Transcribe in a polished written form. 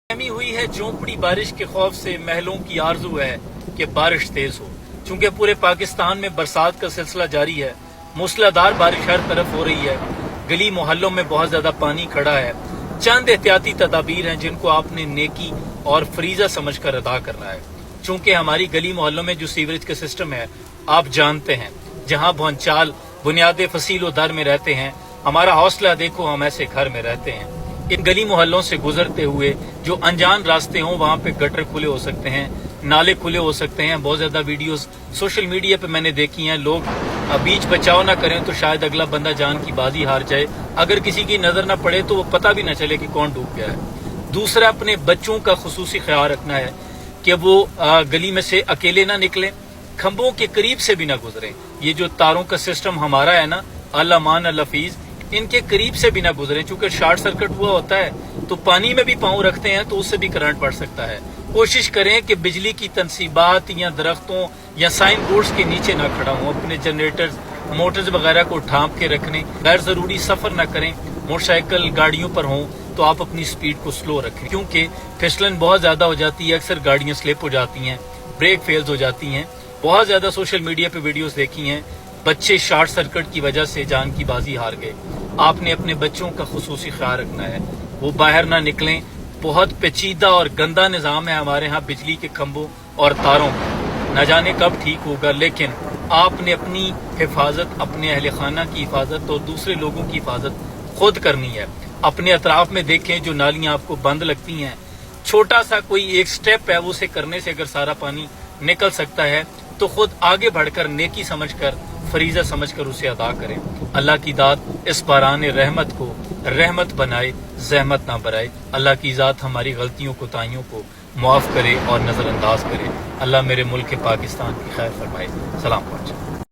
सहमी हुई है झोंपड़ी बारिश के खौफ से महलों की आरजू है कि बारिश तेज हो। चूंकि पूरे पाकिस्तान में बरसात का सिलसिला जारी है, मूसलाधार बारिश हर तरफ हो रही है, गली मोहल्लों में बहुत ज्यादा पानी खड़ा है। चंद एहतियाती तदाबीर हैं जिनको आपने नेकी और फरीजा समझकर अदा करना है। चूंकि हमारी गली मोहल्लों में जो सीवरेज का सिस्टम है आप जानते हैं, जहां भौचाल बुनियादी फसीलो दर में रहते हैं, हमारा हौसला देखो हम ऐसे घर में रहते हैं। इन गली मोहल्लों से गुजरते हुए जो अनजान रास्ते हों वहां पे गटर खुले हो सकते हैं, नाले खुले हो सकते हैं। बहुत ज्यादा वीडियोस सोशल मीडिया पे मैंने देखी हैं, लोग बीच बचाव ना करें तो शायद अगला बंदा जान की बाजी हार जाए। अगर किसी की नजर ना पड़े तो वो पता भी ना चले कि कौन डूब गया है। दूसरा, अपने बच्चों का खुसूसी ख्याल रखना है कि वो गली में से अकेले ना निकलें, खंभों के करीब से भी ना गुजरें। ये जो तारों का सिस्टम हमारा है ना, अल्लाह मान अल्लाह हफीज, इनके करीब से भी ना गुजरें। चूंकि शॉर्ट सर्किट हुआ होता है तो पानी में भी पाँव रखते हैं तो उससे भी करंट पड़ सकता है। कोशिश करें कि बिजली की तनसीबात या दरख्तों या साइन बोर्ड्स के नीचे ना खड़ा हो। अपने जनरेटर्स मोटर्स वगैरह को ढांप के रखने, गैर जरूरी सफर न करें। मोटरसाइकिल गाड़ियों पर हों तो आप अपनी स्पीड को स्लो रखें, क्योंकि फिसलन बहुत ज्यादा हो जाती है। अक्सर गाड़ियां स्लिप हो जाती हैं, ब्रेक फेल्स हो जाती हैं। बहुत ज्यादा सोशल मीडिया पे वीडियोस देखी हैं, बच्चे शॉर्ट सर्किट की वजह से जान की बाजी हार गए। आपने अपने बच्चों का खुसूसी ख्याल रखना है, वो बाहर ना निकलें। बहुत पेचीदा और गंदा निज़ाम है हमारे यहाँ बिजली के खंभों और तारों का, न जाने कब ठीक होगा। लेकिन आपने अपनी हिफाजत, अपने अहल खाना की हिफाजत और दूसरे लोगों की हिफाजत खुद करनी है। अपने अतराफ में देखें, जो नालियां आपको बंद लगती हैं, छोटा सा कोई एक स्टेप है, वो उसे करने से अगर सारा पानी निकल सकता है तो खुद आगे बढ़कर नेकी समझकर, फरीजा समझकर उसे अदा करें। अल्लाह की दात इस बारान रहमत को रहमत बनाए, जहमत ना बनाए। अल्लाह की ज़ात हमारी गलतियों कोताहियों को माफ़ करे और नज़रअंदाज करे। अल्लाह मेरे मुल्क पाकिस्तान की खैर फरमाए। सलाम।